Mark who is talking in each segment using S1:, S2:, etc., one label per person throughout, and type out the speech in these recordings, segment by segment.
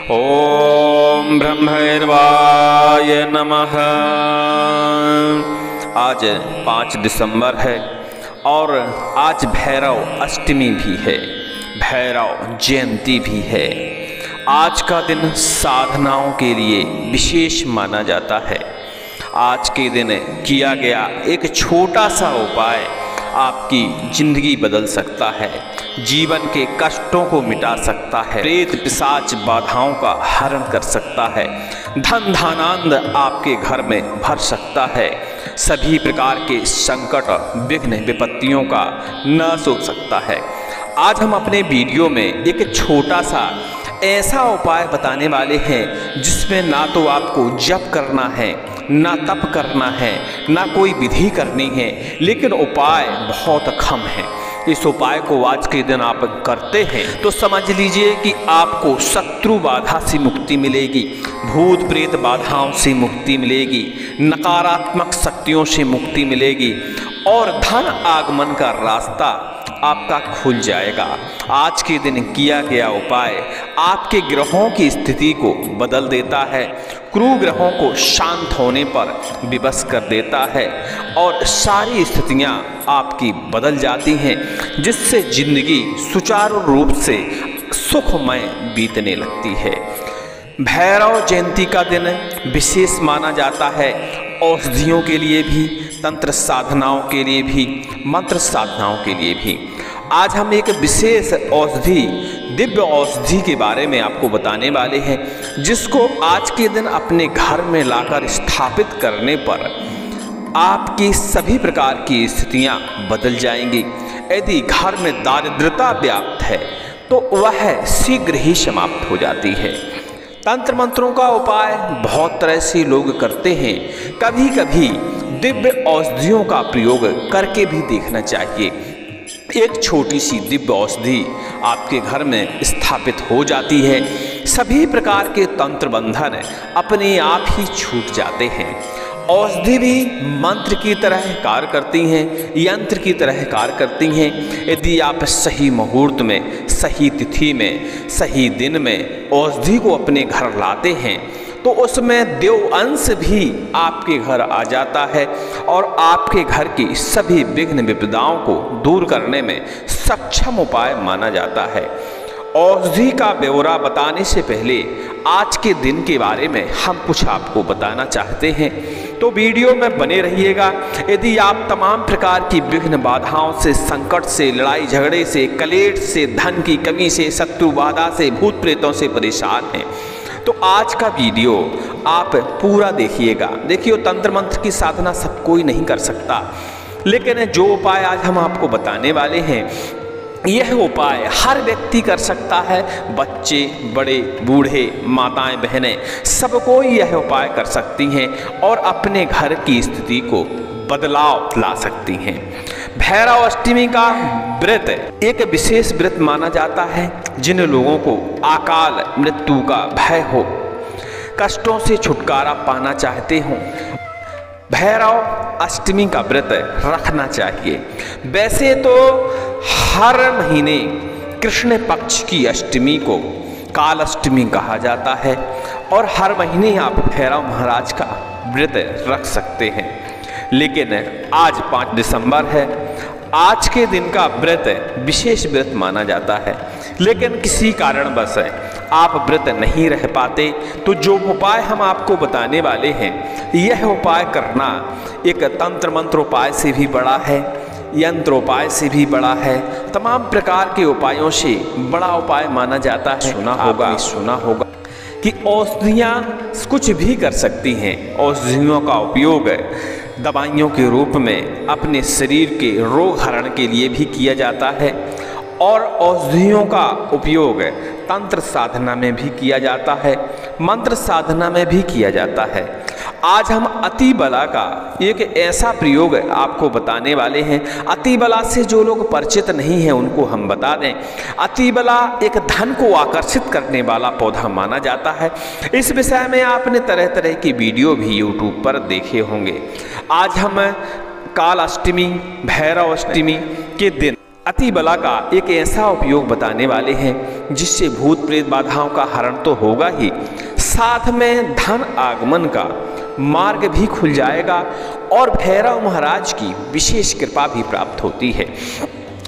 S1: ओम ब्रह्मैर्वाय नमः। आज 5 दिसंबर है और आज भैरव अष्टमी भी है, भैरव जयंती भी है। आज का दिन साधनाओं के लिए विशेष माना जाता है। आज के दिन किया गया एक छोटा सा उपाय आपकी जिंदगी बदल सकता है, जीवन के कष्टों को मिटा सकता है, प्रेत पिशाच बाधाओं का हरण कर सकता है, धन धानानंद आपके घर में भर सकता है, सभी प्रकार के संकट विघ्न विपत्तियों का नाश हो सकता है। आज हम अपने वीडियो में एक छोटा सा ऐसा उपाय बताने वाले हैं जिसमें ना तो आपको जप करना है, ना तप करना है, ना कोई विधि करनी है, लेकिन उपाय बहुत कम है। इस उपाय को आज के दिन आप करते हैं तो समझ लीजिए कि आपको शत्रु बाधा से मुक्ति मिलेगी, भूत प्रेत बाधाओं से मुक्ति मिलेगी, नकारात्मक शक्तियों से मुक्ति मिलेगी और धन आगमन का रास्ता आपका खुल जाएगा। आज के दिन किया गया उपाय आपके ग्रहों की स्थिति को बदल देता है, क्रूर ग्रहों को शांत होने पर विवश कर देता है और सारी स्थितियां आपकी बदल जाती हैं, जिससे जिंदगी सुचारू रूप से सुखमय बीतने लगती है। भैरव जयंती का दिन विशेष माना जाता है, औषधियों के लिए भी, तंत्र साधनाओं के लिए भी, मंत्र साधनाओं के लिए भी। आज हम एक विशेष औषधि, दिव्य औषधि के बारे में आपको बताने वाले हैं, जिसको आज के दिन अपने घर में लाकर स्थापित करने पर आपकी सभी प्रकार की स्थितियां बदल जाएंगी। यदि घर में दारिद्रता व्याप्त है तो वह शीघ्र ही समाप्त हो जाती है। तंत्र मंत्रों का उपाय बहुत तरह से लोग करते हैं, कभी कभी दिव्य औषधियों का प्रयोग करके भी देखना चाहिए। एक छोटी सी दिव्य औषधि आपके घर में स्थापित हो जाती है, सभी प्रकार के तंत्र बंधन अपने आप ही छूट जाते हैं। औषधि भी मंत्र की तरह कार्य करती हैं, यंत्र की तरह कार्य करती हैं। यदि आप सही मुहूर्त में, सही तिथि में, सही दिन में औषधि को अपने घर लाते हैं तो उसमें देव अंश भी आपके घर आ जाता है और आपके घर की सभी विघ्न विपदाओं को दूर करने में सक्षम उपाय माना जाता है। औषधि का ब्यौरा बताने से पहले आज के दिन के बारे में हम कुछ आपको बताना चाहते हैं, तो वीडियो में बने रहिएगा। यदि आप तमाम प्रकार की विघ्न बाधाओं से, संकट से, लड़ाई झगड़े से, कलेश से, धन की कमी से, शत्रु बाधा से, भूत प्रेतों से परेशान हैं तो आज का वीडियो आप पूरा देखिएगा। देखिए, तंत्र मंत्र की साधना सब कोई नहीं कर सकता, लेकिन जो उपाय आज हम आपको बताने वाले हैं यह उपाय हर व्यक्ति कर सकता है। बच्चे, बड़े, बूढ़े, माताएं, बहनें, सबको यह उपाय कर सकती हैं और अपने घर की स्थिति को बदलाव ला सकती हैं। भैरव अष्टमी का व्रत एक विशेष व्रत माना जाता है। जिन लोगों को अकाल मृत्यु का भय हो, कष्टों से छुटकारा पाना चाहते हो, भैरव अष्टमी का व्रत रखना चाहिए। वैसे तो हर महीने कृष्ण पक्ष की अष्टमी को काल अष्टमी कहा जाता है और हर महीने आप भैरव महाराज का व्रत रख सकते हैं, लेकिन आज 5 दिसंबर है, आज के दिन का व्रत विशेष व्रत माना जाता है। लेकिन किसी कारणवश आप व्रत नहीं रह पाते तो जो उपाय हम आपको बताने वाले हैं यह उपाय करना एक तंत्र मंत्र उपाय से भी बड़ा है, यंत्र उपाय से भी बड़ा है, तमाम प्रकार के उपायों से बड़ा उपाय माना जाता है। सुना होगा कि औषधियाँ कुछ भी कर सकती हैं। औषधियों का उपयोग दवाइयों के रूप में अपने शरीर के रोग हरण के लिए भी किया जाता है और औषधियों का उपयोग तंत्र साधना में भी किया जाता है, मंत्र साधना में भी किया जाता है। आज हम अति बला का एक ऐसा प्रयोग आपको बताने वाले हैं। अति बला से जो लोग परिचित नहीं हैं उनको हम बता दें, अति बला एक धन को आकर्षित करने वाला पौधा माना जाता है। इस विषय में आपने तरह तरह की वीडियो भी यूट्यूब पर देखे होंगे। आज हम काल अष्टमी, भैरव अष्टमी के दिन अति बला का एक ऐसा उपयोग बताने वाले हैं जिससे भूत प्रेत बाधाओं का हरण तो होगा ही, साथ में धन आगमन का मार्ग भी खुल जाएगा और भैरव महाराज की विशेष कृपा भी प्राप्त होती है।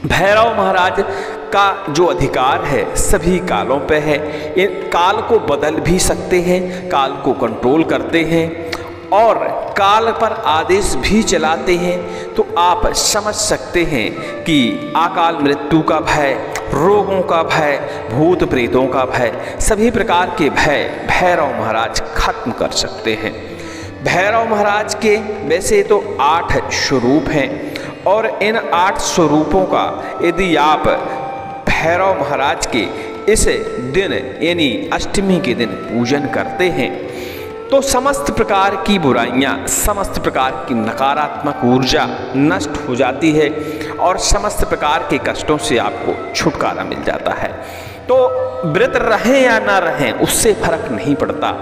S1: भैरव महाराज का जो अधिकार है सभी कालों पे है। इन काल को बदल भी सकते हैं, काल को कंट्रोल करते हैं और काल पर आदेश भी चलाते हैं। तो आप समझ सकते हैं कि अकाल मृत्यु का भय, रोगों का भय, भूत प्रेतों का भय, सभी प्रकार के भय भैरव महाराज खत्म कर सकते हैं। भैरव महाराज के वैसे तो 8 स्वरूप हैं और इन 8 स्वरूपों का यदि आप भैरव महाराज के इस दिन यानी अष्टमी के दिन पूजन करते हैं तो समस्त प्रकार की बुराइयां, समस्त प्रकार की नकारात्मक ऊर्जा नष्ट हो जाती है और समस्त प्रकार के कष्टों से आपको छुटकारा मिल जाता है। तो व्रत रहें या ना रहें उससे फर्क नहीं पड़ता,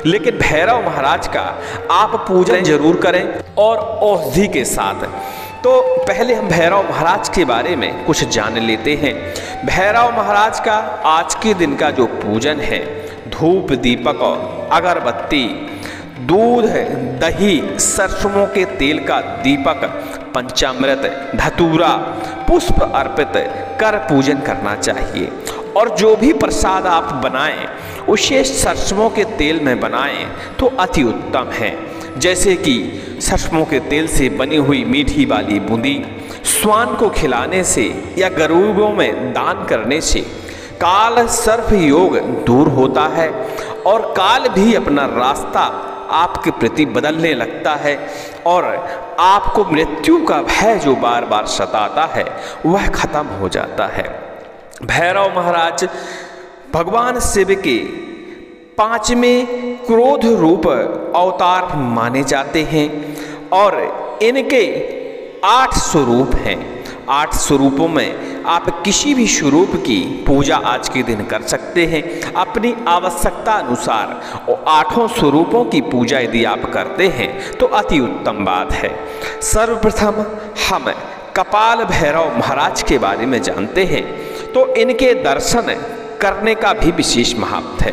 S1: लेकिन भैरव महाराज का आप पूजन जरूर करें और औषधि के साथ। तो पहले हम भैरव महाराज के बारे में कुछ जान लेते हैं। भैरव महाराज का आज के दिन का जो पूजन है, धूप दीपक और अगरबत्ती, दूध, दही, सरसों के तेल का दीपक, पंचामृत, धतूरा, पुष्प अर्पित कर पूजन करना चाहिए। और जो भी प्रसाद आप बनाएं उसे सरसों के तेल में बनाएं तो अति उत्तम है। जैसे कि सरसों के तेल से बनी हुई मीठी वाली बूंदी स्वान को खिलाने से या गरीबों में दान करने से काल सर्प योग दूर होता है और काल भी अपना रास्ता आपके प्रति बदलने लगता है और आपको मृत्यु का भय जो बार बार सताता है वह खत्म हो जाता है। भैरव महाराज भगवान शिव के 5वें क्रोध रूप अवतार माने जाते हैं और इनके 8 स्वरूप हैं। 8 स्वरूपों में आप किसी भी स्वरूप की पूजा आज के दिन कर सकते हैं अपनी आवश्यकता अनुसार, और 8 स्वरूपों की पूजा यदि आप करते हैं तो अति उत्तम बात है। सर्वप्रथम हम कपाल भैरव महाराज के बारे में जानते हैं तो इनके दर्शन करने का भी विशेष महत्व है।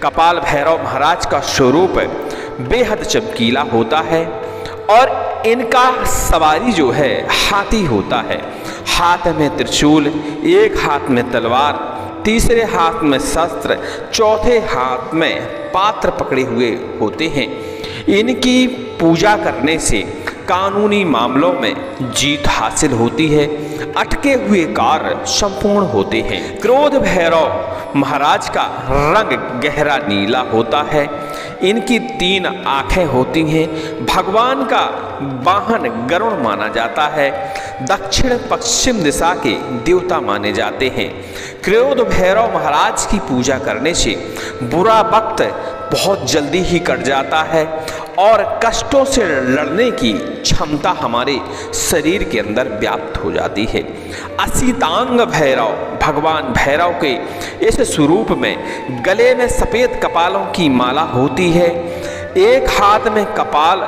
S1: कपाल भैरव महाराज का स्वरूप बेहद चमकीला होता है और इनका सवारी जो है हाथी होता है। हाथ में त्रिशूल, एक हाथ में तलवार, तीसरे हाथ में शस्त्र, चौथे हाथ में पात्र पकड़े हुए होते हैं। इनकी पूजा करने से कानूनी मामलों में जीत हासिल होती है, अटके हुए कार्य संपूर्ण होते हैं। क्रोध भैरव महाराज का रंग गहरा नीला होता है। इनकी 3 आंखें होती हैं। भगवान का वाहन गरुड़ माना जाता है। दक्षिण पश्चिम दिशा के देवता माने जाते हैं। क्रोध भैरव महाराज की पूजा करने से बुरा वक्त बहुत जल्दी ही कट जाता है और कष्टों से लड़ने की क्षमता हमारे शरीर के अंदर व्याप्त हो जाती है। असितांग भैरव भगवान भैरव के इस स्वरूप में गले में सफ़ेद कपालों की माला होती है। एक हाथ में कपाल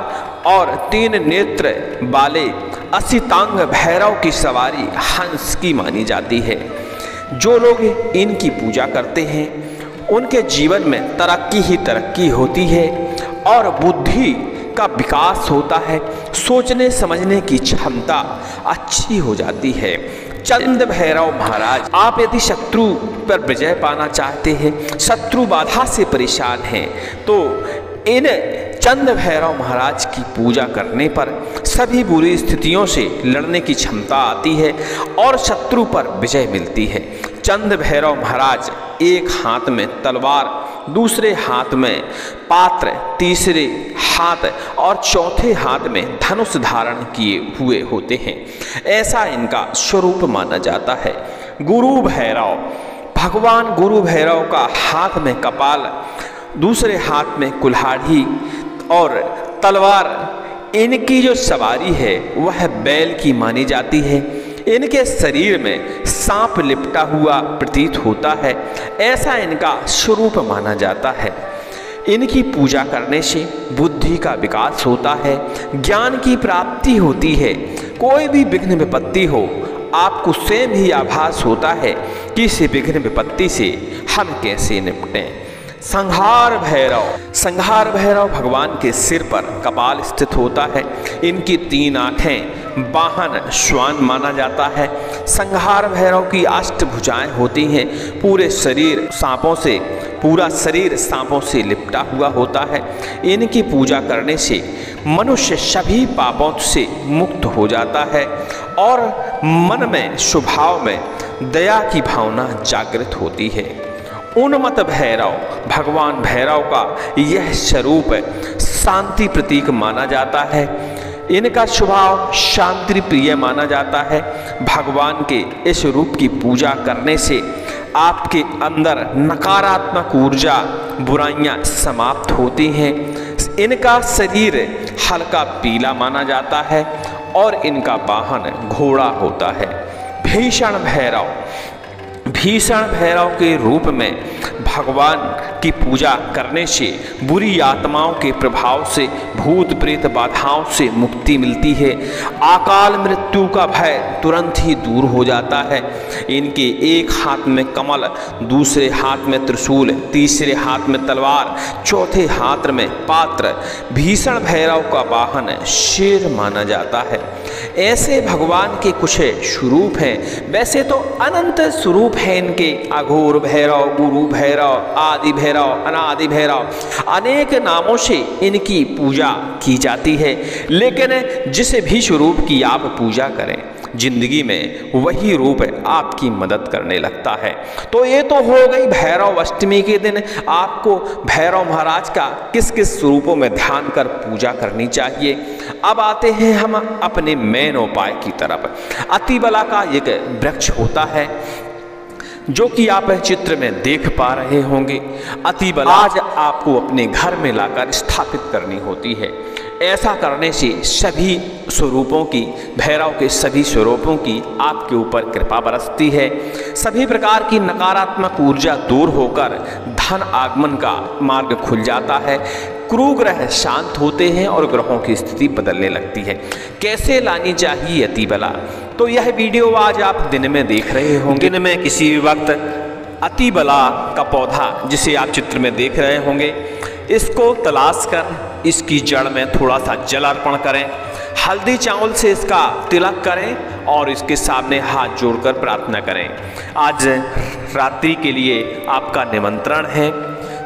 S1: और 3 नेत्र वाले असितांग भैरव की सवारी हंस की मानी जाती है। जो लोग इनकी पूजा करते हैं उनके जीवन में तरक्की ही तरक्की होती है और बुद्धि का विकास होता है। सोचने समझने की क्षमता अच्छी हो जाती है। चंद भैरव महाराज, आप यदि शत्रु पर विजय पाना चाहते हैं, शत्रु बाधा से परेशान हैं, तो इन चंद भैरव महाराज की पूजा करने पर सभी बुरी स्थितियों से लड़ने की क्षमता आती है और शत्रु पर विजय मिलती है। चंद भैरव महाराज एक हाथ में तलवार, दूसरे हाथ में पात्र, तीसरे हाथ और चौथे हाथ में धनुष धारण किए हुए होते हैं। ऐसा इनका स्वरूप माना जाता है। गुरु भैरव, भगवान गुरु भैरव का हाथ में कपाल, दूसरे हाथ में कुल्हाड़ी और तलवार, इनकी जो सवारी है वह बैल की मानी जाती है। इनके शरीर में सांप लिपटा हुआ प्रतीत होता है। ऐसा इनका स्वरूप माना जाता है। इनकी पूजा करने से बुद्धि का विकास होता है, ज्ञान की प्राप्ति होती है। कोई भी विघ्न विपत्ति हो आपको स्वयं ही आभास होता है कि इस विघ्न विपत्ति से हम कैसे निपटें। संहार भैरव भगवान के सिर पर कपाल स्थित होता है। इनकी 3 आँखें, वाहन श्वान माना जाता है। संहार भैरव की अष्टभुजाएं होती हैं। पूरा शरीर सांपों से लिपटा हुआ होता है। इनकी पूजा करने से मनुष्य सभी पापों से मुक्त हो जाता है और मन में, स्वभाव में दया की भावना जागृत होती है। उन्मत्त भैरव, भगवान भैरव का यह स्वरूप शांति प्रतीक माना जाता है। इनका स्वभाव शांति प्रिय माना जाता है। भगवान के इस रूप की पूजा करने से आपके अंदर नकारात्मक ऊर्जा, बुराइयां समाप्त होती हैं। इनका शरीर हल्का पीला माना जाता है और इनका वाहन घोड़ा होता है। भीषण भैरव के रूप में भगवान की पूजा करने से बुरी आत्माओं के प्रभाव से, भूत प्रेत बाधाओं से मुक्ति मिलती है। अकाल मृत्यु का भय तुरंत ही दूर हो जाता है। इनके एक हाथ में कमल, दूसरे हाथ में त्रिशूल, तीसरे हाथ में तलवार, चौथे हाथ में पात्र। भीषण भैरव का वाहन शेर माना जाता है। ऐसे भगवान के कुछ स्वरूप हैं। वैसे तो अनंत स्वरूप हैं इनके। अघोर भैरव, गुरु भैरव, आदि भैरव, अनादि भैरव, अनेक नामों से इनकी पूजा की जाती है। लेकिन जिस भी स्वरूप की आप पूजा करें, जिंदगी में वही रूप आपकी मदद करने लगता है। तो ये तो हो गई भैरव अष्टमी के दिन आपको भैरव महाराज का किस किस स्वरूपों में ध्यान कर पूजा करनी चाहिए। अब आते हैं हम अपने मेन उपाय की तरफ। अतिबला का एक वृक्ष होता है जो कि आप चित्र में देख पा रहे होंगे। अतिबला आज आपको अपने घर में लाकर स्थापित करनी होती है। ऐसा करने से सभी स्वरूपों की, भैरव के सभी स्वरूपों की आपके ऊपर कृपा बरसती है। सभी प्रकार की नकारात्मक ऊर्जा दूर होकर धन आगमन का मार्ग खुल जाता है। कुग्रह शांत होते हैं और ग्रहों की स्थिति बदलने लगती है। कैसे लानी चाहिए अतिबला, तो यह वीडियो आज आप दिन में देख रहे होंगे। दिन में किसी भी वक्त अतिबला का पौधा, जिसे आप चित्र में देख रहे होंगे, इसको तलाश कर इसकी जड़ में थोड़ा सा जल अर्पण करें। हल्दी चावल से इसका तिलक करें और इसके सामने हाथ जोड़कर प्रार्थना करें। आज रात्रि के लिए आपका निमंत्रण है।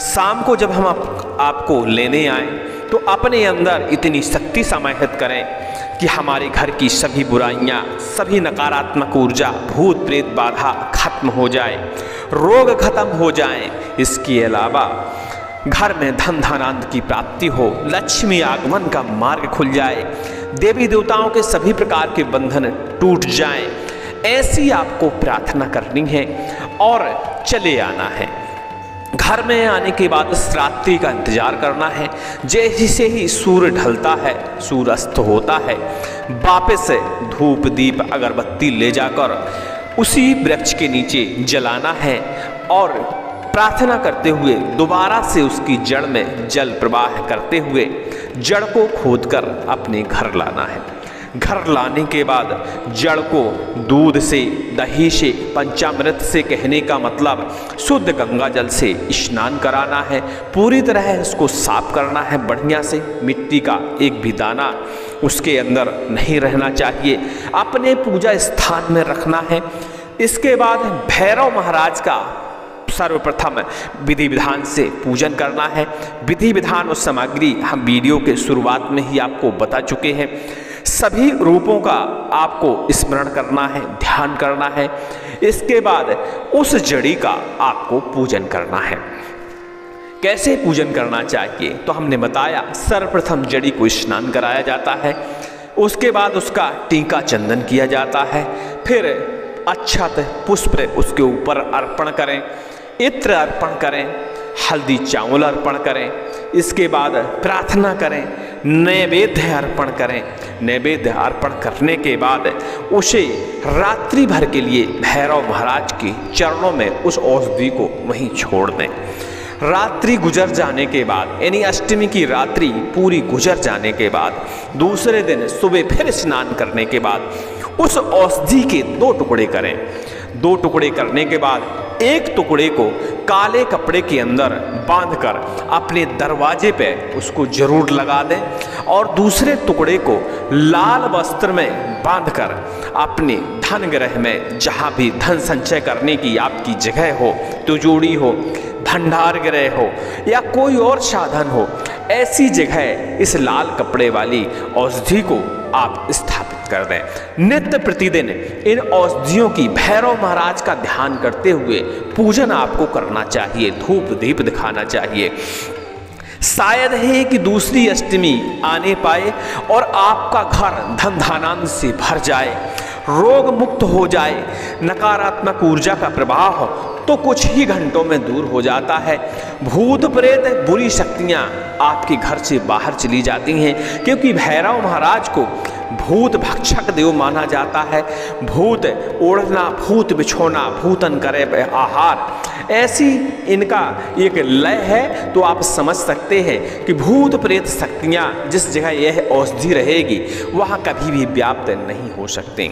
S1: शाम को जब हम आपको लेने आए तो अपने अंदर इतनी शक्ति समाहित करें कि हमारे घर की सभी बुराइयां, सभी नकारात्मक ऊर्जा, भूत प्रेत बाधा खत्म हो जाए, रोग खत्म हो जाए। इसके अलावा घर में धन धान्य की प्राप्ति हो, लक्ष्मी आगमन का मार्ग खुल जाए, देवी देवताओं के सभी प्रकार के बंधन टूट जाएं। ऐसी आपको प्रार्थना करनी है और चले आना है। घर में आने के बाद इस रात्रि का इंतजार करना है। जैसे ही सूर्य ढलता है, सूर्य अस्त होता है, वापस धूप दीप अगरबत्ती ले जाकर उसी वृक्ष के नीचे जलाना है और प्रार्थना करते हुए दोबारा से उसकी जड़ में जल प्रवाह करते हुए जड़ को खोदकर अपने घर लाना है। घर लाने के बाद जड़ को दूध से, दही से, पंचामृत से, कहने का मतलब शुद्ध गंगा जल से स्नान कराना है। पूरी तरह इसको साफ करना है बढ़िया से। मिट्टी का एक भी दाना उसके अंदर नहीं रहना चाहिए। अपने पूजा स्थान में रखना है। इसके बाद भैरव महाराज का सर्वप्रथम विधि विधान से पूजन करना है। विधि विधान और सामग्री हम वीडियो के शुरुआत में ही आपको बता चुके हैं। सभी रूपों का आपको स्मरण करना है, ध्यान करना है। इसके बाद उस जड़ी का आपको पूजन करना है। कैसे पूजन करना चाहिए तो हमने बताया, सर्वप्रथम जड़ी को स्नान कराया जाता है। उसके बाद उसका टीका चंदन किया जाता है। फिर अक्षत पुष्प उसके ऊपर अर्पण करें, इत्र अर्पण करें, हल्दी चावल अर्पण करें। इसके बाद प्रार्थना करें, नैवेद्य अर्पण करें। नैवेद्य अर्पण करने के बाद उसे रात्रि भर के लिए भैरव महाराज के चरणों में उस औषधि को वहीं छोड़ दें। रात्रि गुजर जाने के बाद, यानी अष्टमी की रात्रि पूरी गुजर जाने के बाद दूसरे दिन सुबह फिर स्नान करने के बाद उस औषधि के 2 टुकड़े करें। 2 टुकड़े करने के बाद एक टुकड़े को काले कपड़े के अंदर बांधकर अपने दरवाजे पे उसको जरूर लगा दें और दूसरे टुकड़े को लाल वस्त्र में बांधकर अपने धन ग्रह में, जहाँ भी धन संचय करने की आपकी जगह हो, तिजोरी हो, भंडार गृह हो या कोई और साधन हो, ऐसी जगह इस लाल कपड़े वाली औषधि को आप स्थापित कर दें। नित्य प्रतिदिन इन औषधियों की भैरव महाराज का ध्यान करते हुए पूजन आपको करना चाहिए, धूप दीप दिखाना चाहिए। शायद है कि दूसरी अष्टमी आने पाए और आपका घर धन धान्य से भर जाए, रोग मुक्त हो जाए, नकारात्मक ऊर्जा का प्रभाव तो कुछ ही घंटों में दूर हो जाता है। भूत प्रेत बुरी शक्तियां आपके घर से बाहर चली जाती हैं, क्योंकि भैरव महाराज को भूत भक्षक देव माना जाता है। भूत ओढ़ना, भूत बिछोना, भूतन करे आहार, ऐसी इनका एक लय है। तो आप समझ सकते हैं कि भूत प्रेत शक्तियां जिस जगह यह औषधि रहेगी वहाँ कभी भी व्याप्त नहीं हो सकते।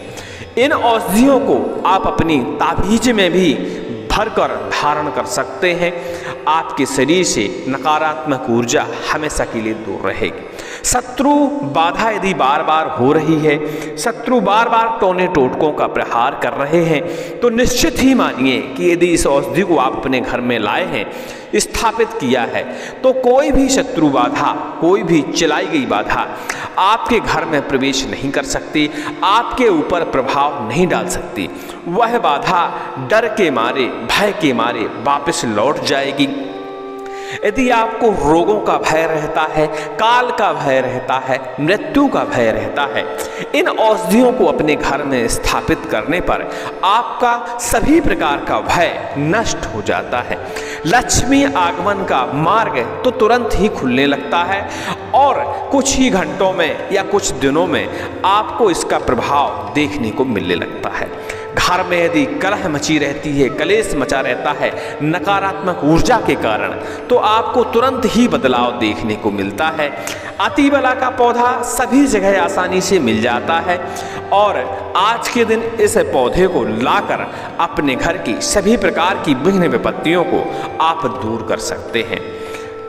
S1: इन औषधियों को आप अपनी ताबीज में भी भरकर धारण कर सकते हैं। आपके शरीर से नकारात्मक ऊर्जा हमेशा के लिए दूर रहेगी। शत्रु बाधा यदि बार बार हो रही है, शत्रु बार बार टोने टोटकों का प्रहार कर रहे हैं, तो निश्चित ही मानिए कि यदि इस औषधि को आप अपने घर में लाए हैं, स्थापित किया है, तो कोई भी शत्रु बाधा, कोई भी चलाई गई बाधा आपके घर में प्रवेश नहीं कर सकती, आपके ऊपर प्रभाव नहीं डाल सकती। वह बाधा डर के मारे, भय के मारे वापस लौट जाएगी। यदि आपको रोगों का भय रहता है, काल का भय रहता है, मृत्यु का भय रहता है, इन औषधियों को अपने घर में स्थापित करने पर आपका सभी प्रकार का भय नष्ट हो जाता है। लक्ष्मी आगमन का मार्ग तो तुरंत ही खुलने लगता है और कुछ ही घंटों में या कुछ दिनों में आपको इसका प्रभाव देखने को मिलने लगता है। घर में यदि कलह मची रहती है, कलेश मचा रहता है नकारात्मक ऊर्जा के कारण, तो आपको तुरंत ही बदलाव देखने को मिलता है। अतिबला का पौधा सभी जगह आसानी से मिल जाता है और आज के दिन इस पौधे को लाकर अपने घर की सभी प्रकार की विघ्न विपत्तियों को आप दूर कर सकते हैं।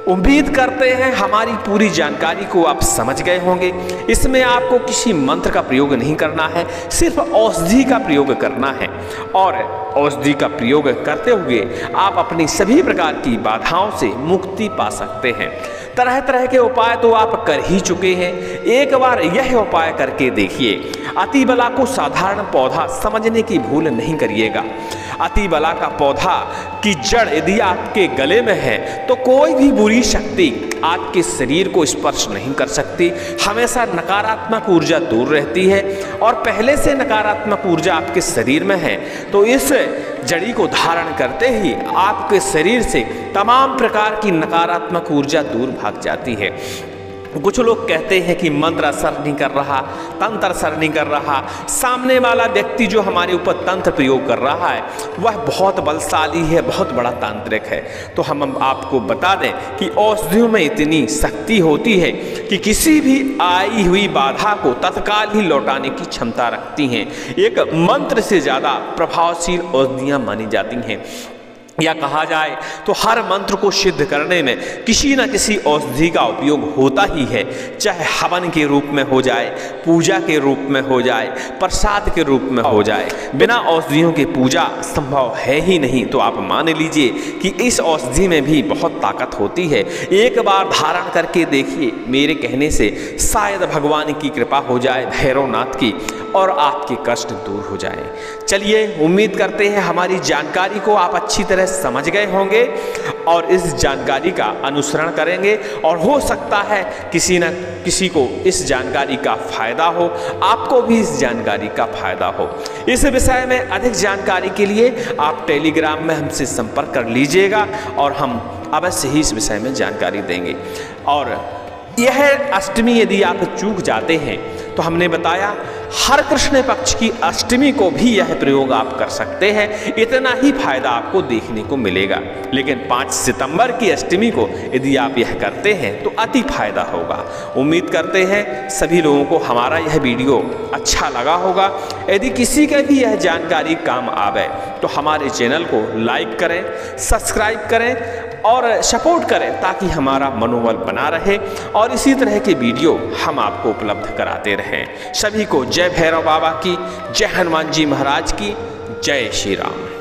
S1: उम्मीद करते हैं हमारी पूरी जानकारी को आप समझ गए होंगे। इसमें आपको किसी मंत्र का प्रयोग नहीं करना है, सिर्फ औषधि का प्रयोग करना है और औषधि का प्रयोग करते हुए आप अपनी सभी प्रकार की बाधाओं से मुक्ति पा सकते हैं। तरह तरह के उपाय तो आप कर ही चुके हैं, एक बार यह उपाय करके देखिए। अतिबला को साधारण पौधा समझने की भूल नहीं करिएगा। अतिबला का पौधा की जड़ यदि आपके गले में है तो कोई भी बुरी शक्ति आपके शरीर को स्पर्श नहीं कर सकती। हमेशा नकारात्मक ऊर्जा दूर रहती है और पहले से नकारात्मक ऊर्जा आपके शरीर में है तो इस जड़ी को धारण करते ही आपके शरीर से तमाम प्रकार की नकारात्मक ऊर्जा दूर भाग जाती है। कुछ लोग कहते हैं कि मंत्र असर नहीं कर रहा, तंत्र असर नहीं कर रहा, सामने वाला व्यक्ति जो हमारे ऊपर तंत्र प्रयोग कर रहा है वह बहुत बलशाली है, बहुत बड़ा तांत्रिक है। तो हम आपको बता दें कि औषधियों में इतनी शक्ति होती है कि किसी भी आई हुई बाधा को तत्काल ही लौटाने की क्षमता रखती हैं। एक मंत्र से ज़्यादा प्रभावशील औषधियाँ मानी जाती हैं, या कहा जाए तो हर मंत्र को सिद्ध करने में किसी न किसी औषधि का उपयोग होता ही है, चाहे हवन के रूप में हो जाए, पूजा के रूप में हो जाए, प्रसाद के रूप में हो जाए। बिना औषधियों के पूजा संभव है ही नहीं। तो आप मान लीजिए कि इस औषधि में भी बहुत ताकत होती है। एक बार धारण करके देखिए, मेरे कहने से शायद भगवान की कृपा हो जाए, भैरवनाथ की, और आपके कष्ट दूर हो जाए। चलिए, उम्मीद करते हैं हमारी जानकारी को आप अच्छी तरह समझ गए होंगे और इस जानकारी का अनुसरण करेंगे और हो सकता है किसी न किसी को इस जानकारी का फायदा हो, आपको भी इस जानकारी का फायदा हो। इस विषय में अधिक जानकारी के लिए आप टेलीग्राम में हमसे संपर्क कर लीजिएगा और हम अवश्य ही इस विषय में जानकारी देंगे। और यह अष्टमी यदि आप चूक जाते हैं तो हमने बताया हर कृष्ण पक्ष की अष्टमी को भी यह प्रयोग आप कर सकते हैं, इतना ही फायदा आपको देखने को मिलेगा। लेकिन 5 सितंबर की अष्टमी को यदि आप यह करते हैं तो अति फायदा होगा। उम्मीद करते हैं सभी लोगों को हमारा यह वीडियो अच्छा लगा होगा। यदि किसी का भी यह जानकारी काम आवे तो हमारे चैनल को लाइक करें, सब्सक्राइब करें और सपोर्ट करें, ताकि हमारा मनोबल बना रहे और इसी तरह के वीडियो हम आपको उपलब्ध कराते रहें। सभी को जय भैरव बाबा की, जय हनुमान जी महाराज की, जय श्री राम।